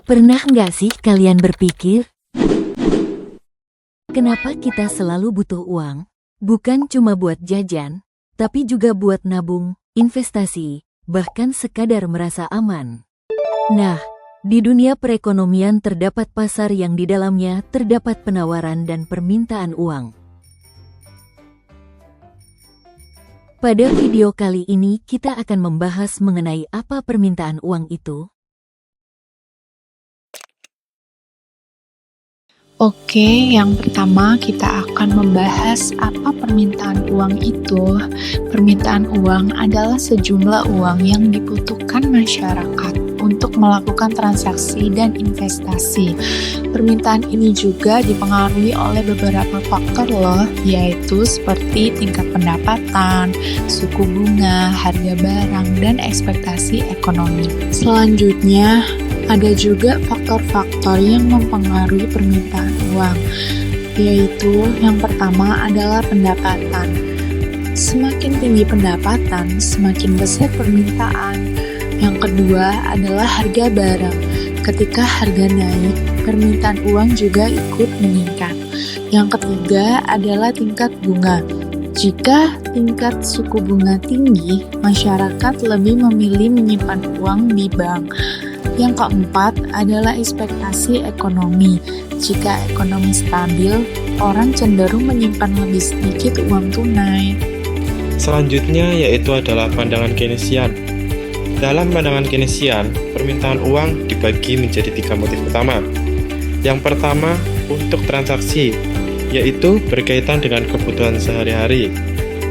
Pernah nggak sih kalian berpikir, kenapa kita selalu butuh uang? Bukan cuma buat jajan, tapi juga buat nabung, investasi, bahkan sekadar merasa aman. Nah, di dunia perekonomian terdapat pasar yang di dalamnya terdapat penawaran dan permintaan uang. Pada video kali ini kita akan membahas mengenai apa permintaan uang itu. Oke, yang pertama kita akan membahas apa permintaan uang itu. Permintaan uang adalah sejumlah uang yang dibutuhkan masyarakat untuk melakukan transaksi dan investasi. Permintaan ini juga dipengaruhi oleh beberapa faktor loh, yaitu seperti tingkat pendapatan, suku bunga, harga barang, dan ekspektasi ekonomi. Selanjutnya, ada juga faktor-faktor yang mempengaruhi permintaan uang, yaitu yang pertama adalah pendapatan. Semakin tinggi pendapatan, semakin besar permintaan. Yang kedua adalah harga barang. Ketika harga naik, permintaan uang juga ikut meningkat. Yang ketiga adalah tingkat bunga. Jika tingkat suku bunga tinggi, masyarakat lebih memilih menyimpan uang di bank. Yang keempat adalah ekspektasi ekonomi. Jika ekonomi stabil, orang cenderung menyimpan lebih sedikit uang tunai. Selanjutnya yaitu adalah pandangan Keynesian. Dalam pandangan Keynesian, permintaan uang dibagi menjadi 3 motif utama. Yang pertama, untuk transaksi, yaitu berkaitan dengan kebutuhan sehari-hari.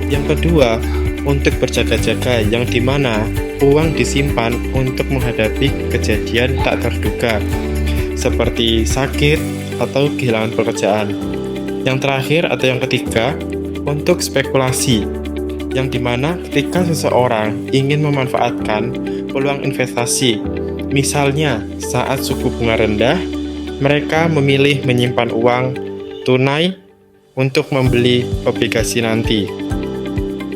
Yang kedua, untuk berjaga-jaga, yang dimana uang disimpan untuk menghadapi kejadian tak terduga, seperti sakit atau kehilangan pekerjaan. Yang terakhir atau yang ketiga, untuk spekulasi, yang dimana ketika seseorang ingin memanfaatkan peluang investasi, misalnya saat suku bunga rendah, mereka memilih menyimpan uang tunai untuk membeli obligasi nanti.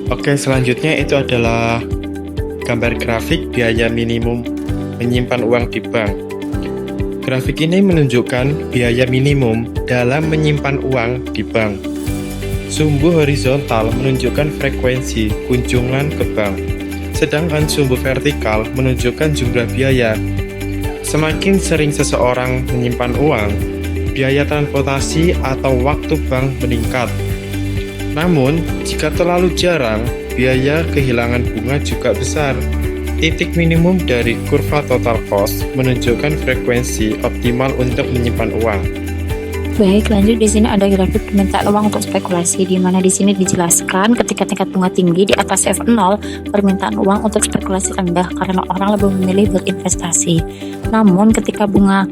Oke, selanjutnya itu adalah gambar grafik biaya minimum menyimpan uang di bank. Grafik ini menunjukkan biaya minimum dalam menyimpan uang di bank. Sumbu horizontal menunjukkan frekuensi kunjungan ke bank, sedangkan sumbu vertikal menunjukkan jumlah biaya. Semakin sering seseorang menyimpan uang, biaya transportasi atau waktu bank meningkat. Namun, jika terlalu jarang, biaya kehilangan bunga juga besar. Titik minimum dari kurva total cost menunjukkan frekuensi optimal untuk menyimpan uang. Baik, lanjut. Di sini ada grafik permintaan uang untuk spekulasi, di mana di sini dijelaskan ketika tingkat bunga tinggi di atas F0, permintaan uang untuk spekulasi rendah karena orang lebih memilih berinvestasi. Namun, ketika bunga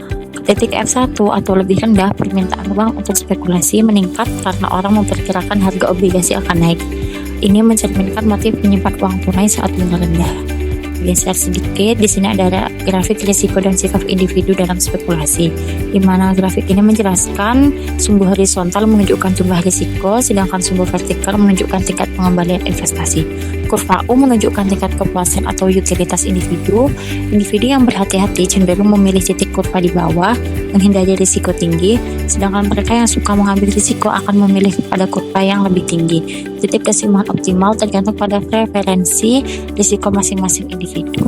titik F1 atau lebih rendah, permintaan uang untuk spekulasi meningkat karena orang memperkirakan harga obligasi akan naik. Ini mencerminkan motif menyimpan uang tunai saat bunga rendah. Geser sedikit, di sini ada grafik risiko dan sikap individu dalam spekulasi, di mana grafik ini menjelaskan sumbu horizontal menunjukkan jumlah risiko, sedangkan sumbu vertikal menunjukkan tingkat pengembalian investasi. Kurva U menunjukkan tingkat kepuasan atau utilitas individu. Individu yang berhati-hati cenderung memilih titik kurva di bawah, menghindari risiko tinggi, sedangkan mereka yang suka mengambil risiko akan memilih pada kurva yang lebih tinggi. Titik keseimbangan optimal tergantung pada preferensi risiko masing-masing individu.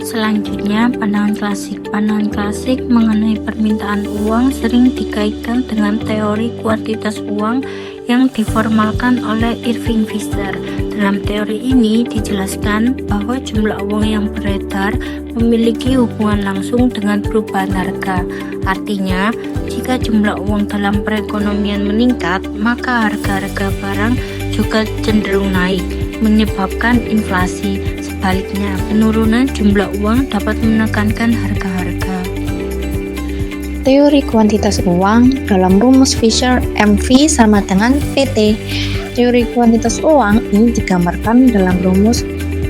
Selanjutnya, pandangan klasik. Pandangan klasik mengenai permintaan uang sering dikaitkan dengan teori kuantitas uang yang diformalkan oleh Irving Fisher. Dalam teori ini dijelaskan bahwa jumlah uang yang beredar memiliki hubungan langsung dengan perubahan harga. Artinya, jika jumlah uang dalam perekonomian meningkat, maka harga-harga barang juga cenderung naik, menyebabkan inflasi. Sebaliknya, penurunan jumlah uang dapat menekankan harga-harga. Teori kuantitas uang dalam rumus Fisher, MV sama dengan PT. Teori kuantitas uang ini digambarkan dalam rumus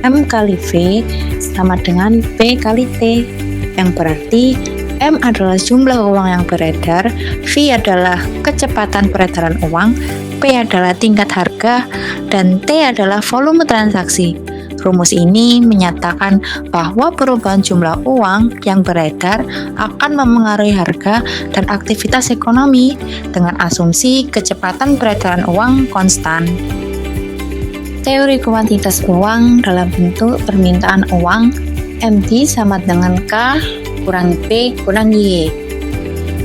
M kali V sama dengan P kali T, yang berarti M adalah jumlah uang yang beredar, V adalah kecepatan peredaran uang, P adalah tingkat harga, dan T adalah volume transaksi. Rumus ini menyatakan bahwa perubahan jumlah uang yang beredar akan memengaruhi harga dan aktivitas ekonomi dengan asumsi kecepatan peredaran uang konstan. Teori kuantitas uang dalam bentuk permintaan uang MD sama dengan K kurang P kurang Y,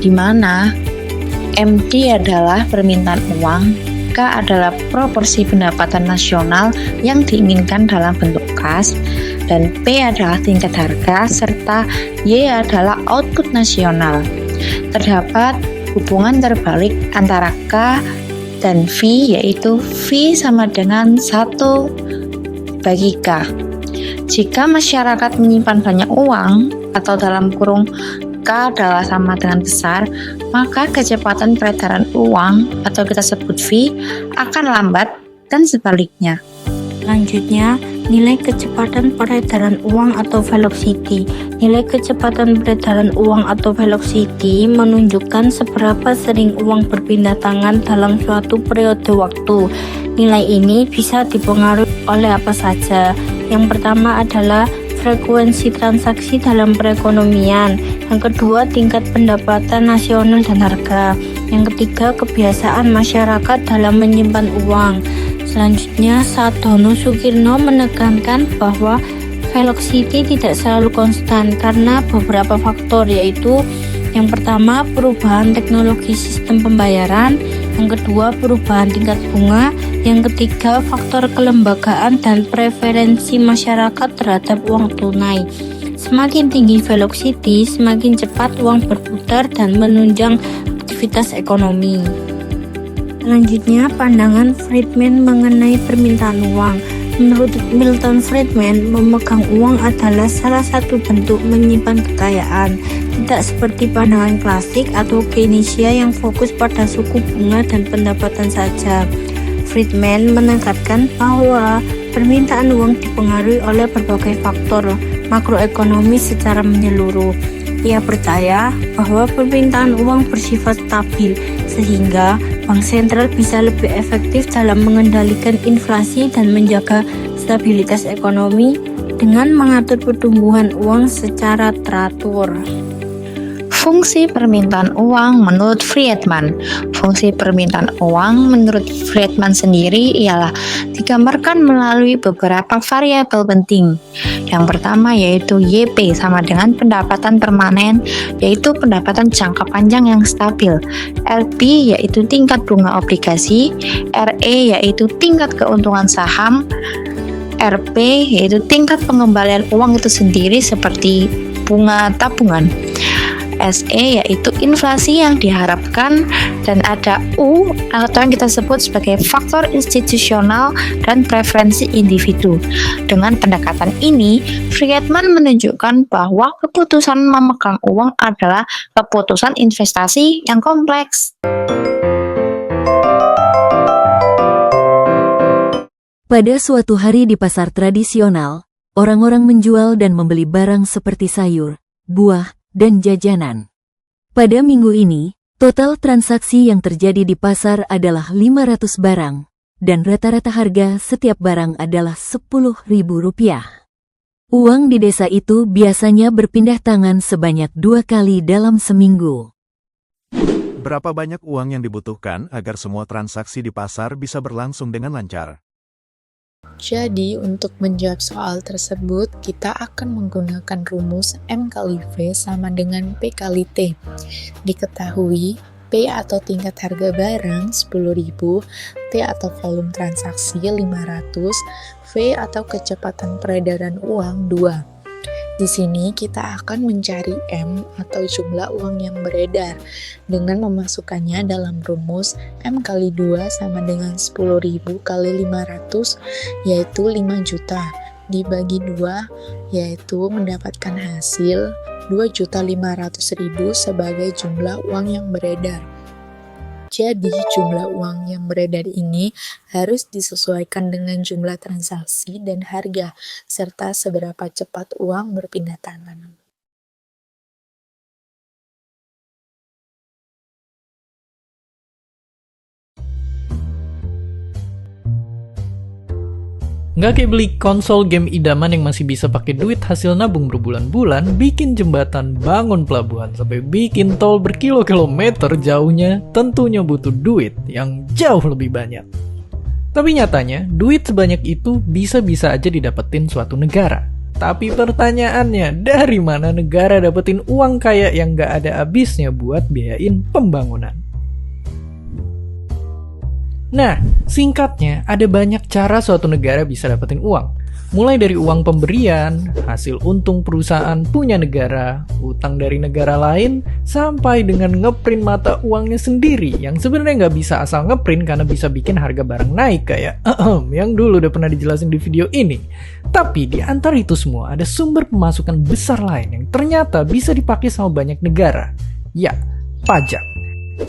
di mana MD adalah permintaan uang, K adalah proporsi pendapatan nasional yang diinginkan dalam bentuk kas, dan P adalah tingkat harga, serta Y adalah output nasional. Terdapat hubungan terbalik antara K dan V, yaitu V sama dengan 1 bagi K. Jika masyarakat menyimpan banyak uang, atau dalam kurung K adalah sama dengan besar, maka kecepatan peredaran uang atau kita sebut V akan lambat dan sebaliknya. Selanjutnya, nilai kecepatan peredaran uang atau velocity. Nilai kecepatan peredaran uang atau velocity menunjukkan seberapa sering uang berpindah tangan dalam suatu periode waktu. Nilai ini bisa dipengaruhi oleh apa saja. Yang pertama adalah frekuensi transaksi dalam perekonomian. Yang kedua, tingkat pendapatan nasional dan harga. Yang ketiga, kebiasaan masyarakat dalam menyimpan uang. Selanjutnya, Sadono Sukirno menekankan bahwa velocity tidak selalu konstan karena beberapa faktor, yaitu yang pertama, perubahan teknologi sistem pembayaran, yang kedua, perubahan tingkat bunga, yang ketiga, faktor kelembagaan dan preferensi masyarakat terhadap uang tunai. Semakin tinggi velocity, semakin cepat uang berputar dan menunjang aktivitas ekonomi. Selanjutnya, pandangan Friedman mengenai permintaan uang. Menurut Milton Friedman, memegang uang adalah salah satu bentuk menyimpan kekayaan, tidak seperti pandangan klasik atau Keynesian yang fokus pada suku bunga dan pendapatan saja. Friedman menekankan bahwa permintaan uang dipengaruhi oleh berbagai faktor makroekonomi secara menyeluruh. Ia percaya bahwa permintaan uang bersifat stabil, sehingga bank sentral bisa lebih efektif dalam mengendalikan inflasi dan menjaga stabilitas ekonomi dengan mengatur pertumbuhan uang secara teratur. Fungsi permintaan uang menurut Friedman. Fungsi permintaan uang menurut Friedman sendiri ialah digambarkan melalui beberapa variabel penting. Yang pertama yaitu YP sama dengan pendapatan permanen, yaitu pendapatan jangka panjang yang stabil. LP yaitu tingkat bunga obligasi, RE yaitu tingkat keuntungan saham, RP yaitu tingkat pengembalian uang itu sendiri seperti bunga tabungan. SE yaitu inflasi yang diharapkan, dan ada U atau yang kita sebut sebagai faktor institusional dan preferensi individu. Dengan pendekatan ini, Friedman menunjukkan bahwa keputusan memegang uang adalah keputusan investasi yang kompleks. Pada suatu hari di pasar tradisional, orang-orang menjual dan membeli barang seperti sayur, buah, dan jajanan. Pada minggu ini, total transaksi yang terjadi di pasar adalah 500 barang, dan rata-rata harga setiap barang adalah Rp10.000. Uang di desa itu biasanya berpindah tangan sebanyak 2 kali dalam seminggu. Berapa banyak uang yang dibutuhkan agar semua transaksi di pasar bisa berlangsung dengan lancar? Jadi, untuk menjawab soal tersebut, kita akan menggunakan rumus M kali V sama dengan P kali T. Diketahui, P atau tingkat harga barang 10.000, T atau volume transaksi 500, V atau kecepatan peredaran uang 2. Di sini kita akan mencari M atau jumlah uang yang beredar dengan memasukkannya dalam rumus M kali 2 sama dengan 10.000 kali 500 yaitu 5 juta dibagi 2 yaitu mendapatkan hasil 2.500.000 sebagai jumlah uang yang beredar. Jadi jumlah uang yang beredar ini harus disesuaikan dengan jumlah transaksi dan harga, serta seberapa cepat uang berpindah tangan. Nggak kayak beli konsol game idaman yang masih bisa pakai duit hasil nabung berbulan-bulan, bikin jembatan, bangun pelabuhan, sampai bikin tol berkilo-kilometer jauhnya, tentunya butuh duit yang jauh lebih banyak. Tapi nyatanya, duit sebanyak itu bisa-bisa aja didapetin suatu negara. Tapi pertanyaannya, dari mana negara dapetin uang kaya yang nggak ada habisnya buat biayain pembangunan? Nah, singkatnya, ada banyak cara suatu negara bisa dapetin uang. Mulai dari uang pemberian, hasil untung perusahaan punya negara, utang dari negara lain, sampai dengan ngeprint mata uangnya sendiri, yang sebenarnya nggak bisa asal ngeprint karena bisa bikin harga barang naik kayak yang dulu udah pernah dijelasin di video ini. Tapi di antara itu semua, ada sumber pemasukan besar lain yang ternyata bisa dipakai sama banyak negara. Ya, pajak.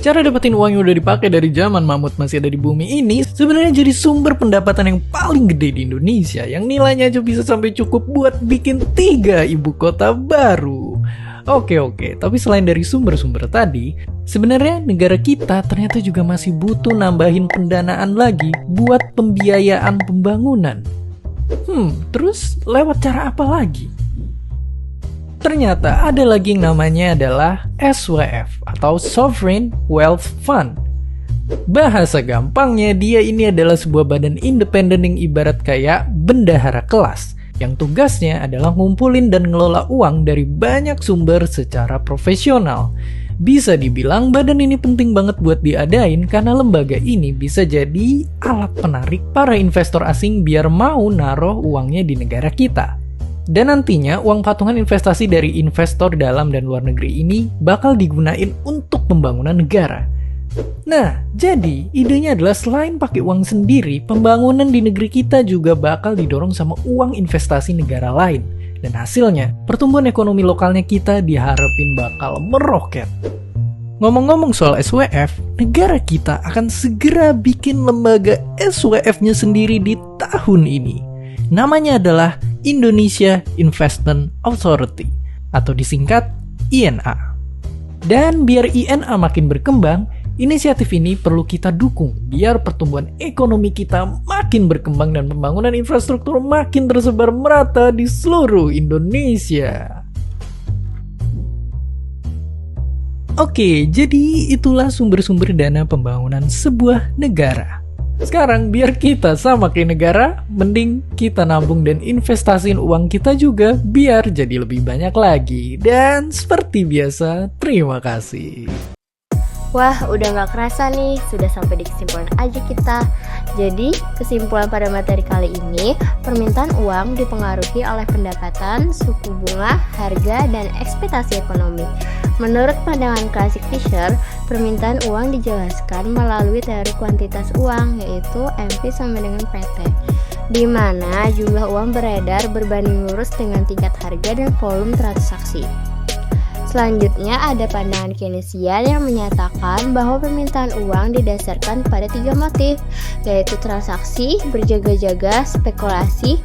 Cara dapetin uang yang udah dipakai dari zaman mamut masih ada di bumi ini sebenarnya jadi sumber pendapatan yang paling gede di Indonesia, yang nilainya aja bisa sampai cukup buat bikin 3 ibu kota baru. Oke, tapi selain dari sumber-sumber tadi, sebenarnya negara kita ternyata juga masih butuh nambahin pendanaan lagi buat pembiayaan pembangunan. Terus lewat cara apa lagi? Ternyata ada lagi yang namanya adalah SWF atau Sovereign Wealth Fund. Bahasa gampangnya, dia ini adalah sebuah badan independen yang ibarat kayak bendahara kelas, yang tugasnya adalah ngumpulin dan ngelola uang dari banyak sumber secara profesional. Bisa dibilang badan ini penting banget buat diadain karena lembaga ini bisa jadi alat penarik para investor asing biar mau naruh uangnya di negara kita. Dan nantinya uang patungan investasi dari investor dalam dan luar negeri ini bakal digunain untuk pembangunan negara. Nah, jadi idenya adalah selain pakai uang sendiri, pembangunan di negeri kita juga bakal didorong sama uang investasi negara lain. Dan hasilnya, pertumbuhan ekonomi lokalnya kita diharapin bakal meroket. Ngomong-ngomong soal SWF, negara kita akan segera bikin lembaga SWF-nya sendiri di tahun ini. Namanya adalah Indonesia Investment Authority atau disingkat INA. Dan biar INA makin berkembang, inisiatif ini perlu kita dukung biar pertumbuhan ekonomi kita makin berkembang dan pembangunan infrastruktur makin tersebar merata di seluruh Indonesia. Oke, jadi itulah sumber-sumber dana pembangunan sebuah negara. Sekarang biar kita sama kayak negara, mending kita nabung dan investasiin uang kita juga biar jadi lebih banyak lagi. Dan seperti biasa, terima kasih. Wah, udah gak kerasa nih, sudah sampai di kesimpulan aja kita. Jadi, kesimpulan pada materi kali ini, permintaan uang dipengaruhi oleh pendapatan, suku bunga, harga, dan ekspektasi ekonomi. Menurut pandangan klasik Fisher, permintaan uang dijelaskan melalui teori kuantitas uang, yaitu MP sama dengan PT, di mana jumlah uang beredar berbanding lurus dengan tingkat harga dan volume transaksi. Selanjutnya ada pandangan Keynesian yang menyatakan bahwa permintaan uang didasarkan pada 3 motif, yaitu transaksi, berjaga-jaga, spekulasi,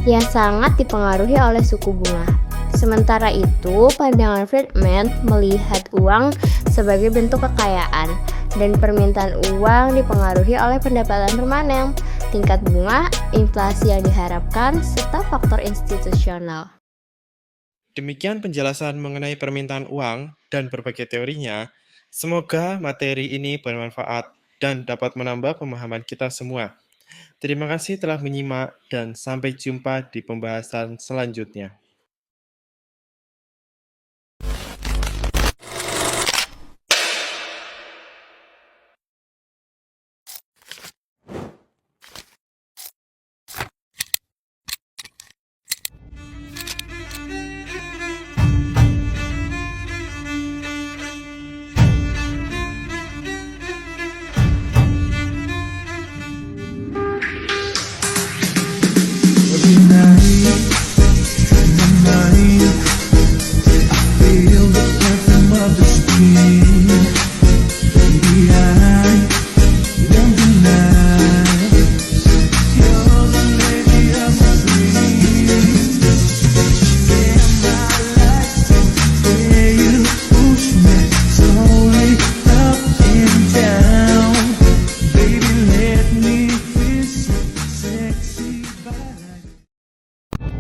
yang sangat dipengaruhi oleh suku bunga. Sementara itu, pandangan Friedman melihat uang sebagai bentuk kekayaan, dan permintaan uang dipengaruhi oleh pendapatan permanen, tingkat bunga, inflasi yang diharapkan, serta faktor institusional. Demikian penjelasan mengenai permintaan uang dan berbagai teorinya. Semoga materi ini bermanfaat dan dapat menambah pemahaman kita semua. Terima kasih telah menyimak dan sampai jumpa di pembahasan selanjutnya.